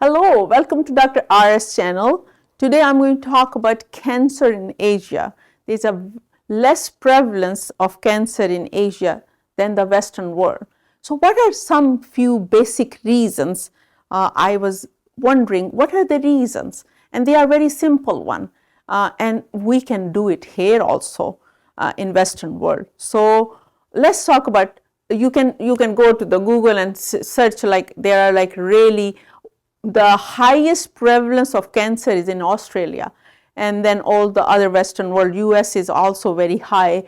Hello, welcome to Dr.Rs channel. Today I'm going to talk about cancer in Asia. There's a less prevalence of cancer in Asia than the Western world. So what are some few basic reasons? I was wondering what are the reasons, and they are very simple one, and we can do it here also in Western world. So let's talk about, you can go to the Google and search, like there are like really the highest prevalence of cancer is in Australia, and then all the other Western world. US is also very high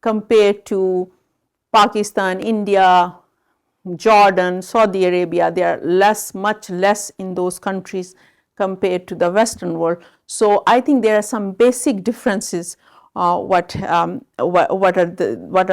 compared to Pakistan, India, Jordan, Saudi Arabia. They are much less in those countries compared to the Western world. So I think there are some basic differences. What are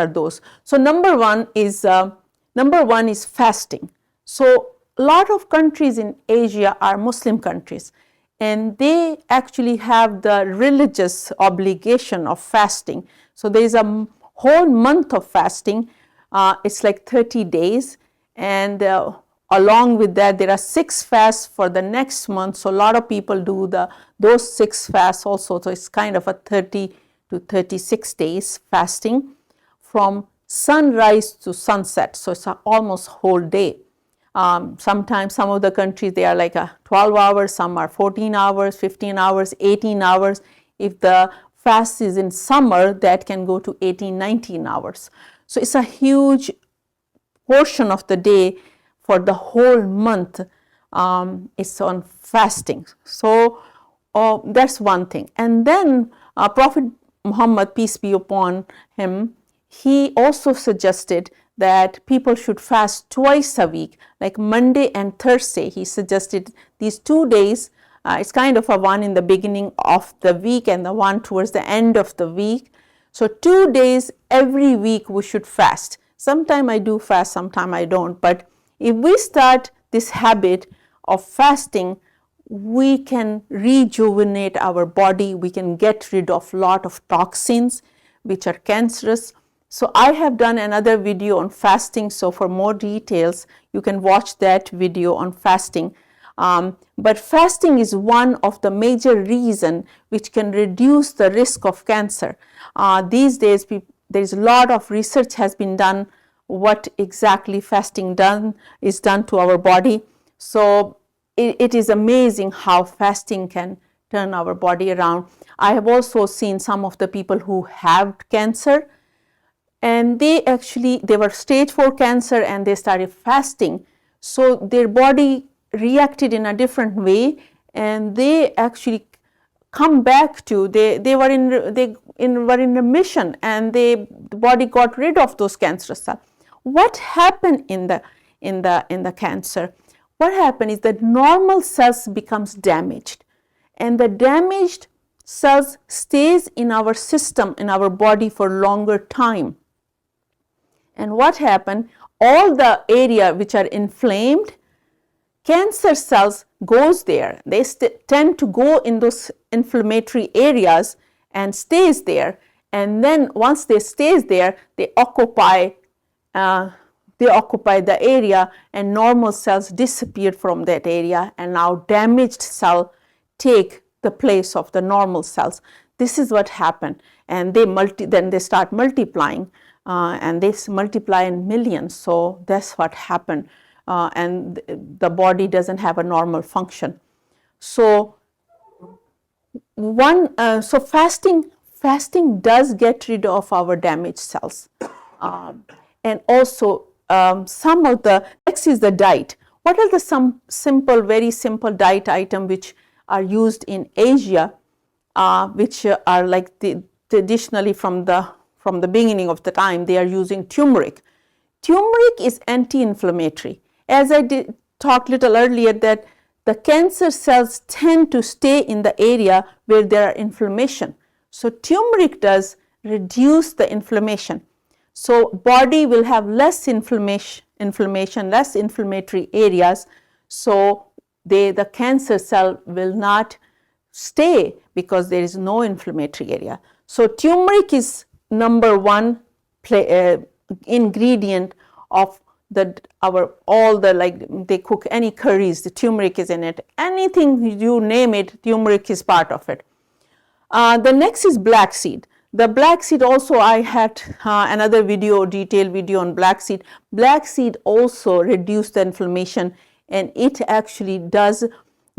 those? So number one is fasting. So a lot of countries in Asia are Muslim countries, and they actually have the religious obligation of fasting. So there is a whole month of fasting. It's like 30 days, and along with that there are 6 fasts for the next month. So a lot of people do those 6 fasts also. So it's kind of a 30 to 36 days fasting from sunrise to sunset. So it's almost whole day. Sometimes some of the countries, they are like 12 hours, some are 14 hours, 15 hours, 18 hours. If the fast is in summer, that can go to 18, 19 hours. So it's a huge portion of the day for the whole month. It's on fasting. So that's one thing. And then Prophet Muhammad, peace be upon him, he also suggested that people should fast twice a week, like Monday and Thursday. He suggested these 2 days. It's kind of a one in the beginning of the week and the one towards the end of the week. So 2 days every week we should fast. Sometime I do fast, sometime I don't. But if we start this habit of fasting, we can rejuvenate our body. We can get rid of a lot of toxins which are cancerous. So I have done another video on fasting. So for more details, you can watch that video on fasting. But fasting is one of the major reasons which can reduce the risk of cancer. These days, there's a lot of research has been done what exactly fasting is done to our body. So it is amazing how fasting can turn our body around. I have also seen some of the people who have cancer, and they were stage 4 cancer and they started fasting. So their body reacted in a different way, and they actually come back to, they were in remission, and the body got rid of those cancerous cells. What happened in the cancer? What happened is that normal cells becomes damaged, and the damaged cells stays in our system, in our body for longer time. And what happened, all the area which are inflamed, cancer cells goes there. They tend to go in those inflammatory areas and stays there. And then once they stays there, they occupy the area, and normal cells disappear from that area, and now damaged cell take the place of the normal cells. This is what happened, and then they start multiplying. And they multiply in millions. So that's what happened, and the body doesn't have a normal function. So fasting does get rid of our damaged cells, and also some of the next is the diet. What are some very simple diet items which are used in Asia, which are like traditionally from the beginning of the time, they are using turmeric. Turmeric is anti-inflammatory. As I talked little earlier, that the cancer cells tend to stay in the area where there are inflammation. So turmeric does reduce the inflammation. So body will have less inflammation, less inflammatory areas. So the cancer cell will not stay because there is no inflammatory area. So turmeric is number one ingredient of all the, like, they cook any curries, the turmeric is in it. Anything you name it, turmeric is part of it. The next is black seed. The black seed also, I had another video, detailed video on black seed. Black seed also reduce the inflammation, and it actually does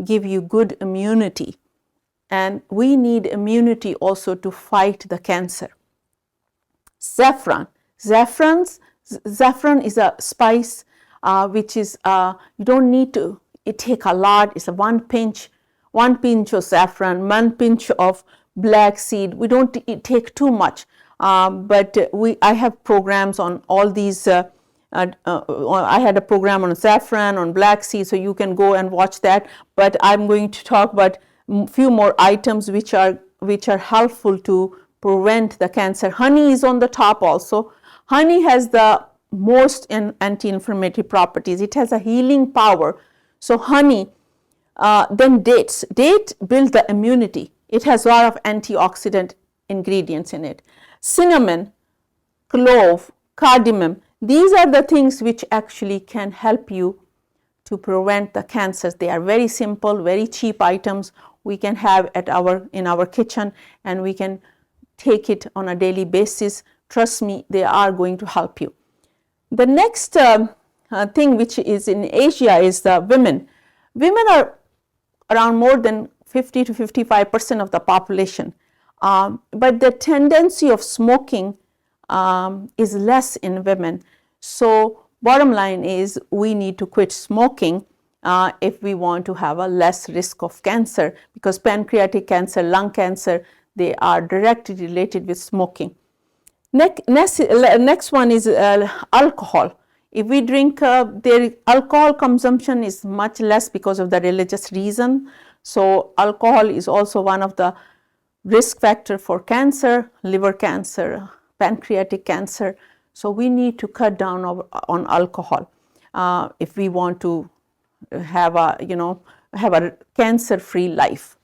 give you good immunity. And we need immunity also to fight the cancer. Saffron. Saffron is a spice which is, you don't need to take a lot. It's a one pinch of saffron, 1 pinch of black seed. We don't take too much, but I have programs on all these. I had a program on saffron, on black seed, so you can go and watch that. But I'm going to talk about a few more items which are helpful to prevent the cancer. Honey is on the top also. Honey has the most anti-inflammatory properties. It has a healing power. So honey, then dates. Date builds the immunity. It has a lot of antioxidant ingredients in it. Cinnamon, clove, cardamom. These are the things which actually can help you to prevent the cancers. They are very simple, very cheap items we can have in our kitchen, and we can take it on a daily basis. Trust me, they are going to help you. The next thing which is in Asia is the women. Women are around more than 50 to 55% of the population, but the tendency of smoking is less in women. So bottom line is we need to quit smoking if we want to have a less risk of cancer, because pancreatic cancer, lung cancer, they are directly related with smoking. Next one is alcohol. If we drink, their alcohol consumption is much less because of the religious reason. So alcohol is also one of the risk factor for cancer, liver cancer, pancreatic cancer. So we need to cut down on alcohol if we want to have a cancer-free life.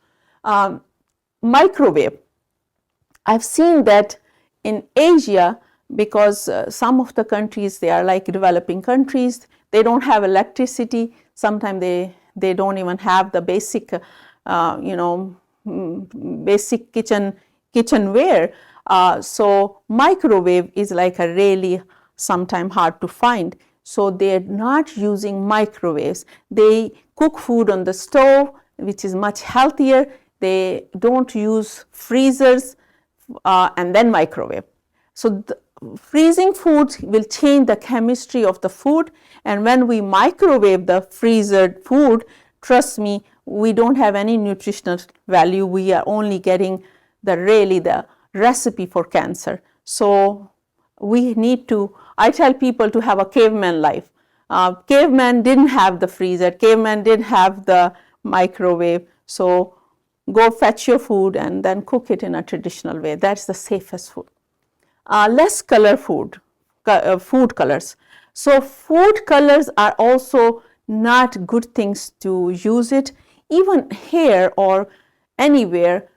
Microwave. I've seen that in Asia, because some of the countries, they are like developing countries, they don't have electricity. Sometimes they don't even have the basic, basic kitchenware. So microwave is like a really sometimes hard to find. So they're not using microwaves. They cook food on the stove, which is much healthier. They don't use freezers and then microwave. So freezing food will change the chemistry of the food, and when we microwave the freezer food, trust me, we don't have any nutritional value. We are only getting the recipe for cancer. So we need to, I tell people to have a caveman life. Caveman didn't have the freezer, caveman didn't have the microwave. So go fetch your food and then cook it in a traditional way. That's the safest food. Less color food colors. So food colors are also not good things to use it. Even here or anywhere,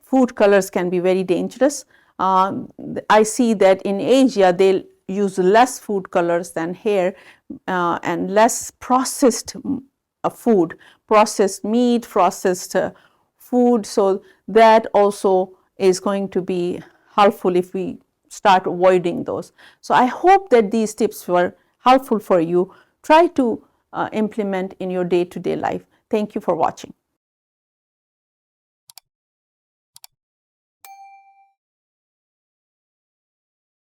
food colors can be very dangerous. I see that in Asia, they use less food colors than here, and less processed food, processed meat, processed food. So that also is going to be helpful if we start avoiding those. So I hope that these tips were helpful for you. Try to implement in your day-to-day life. Thank you for watching.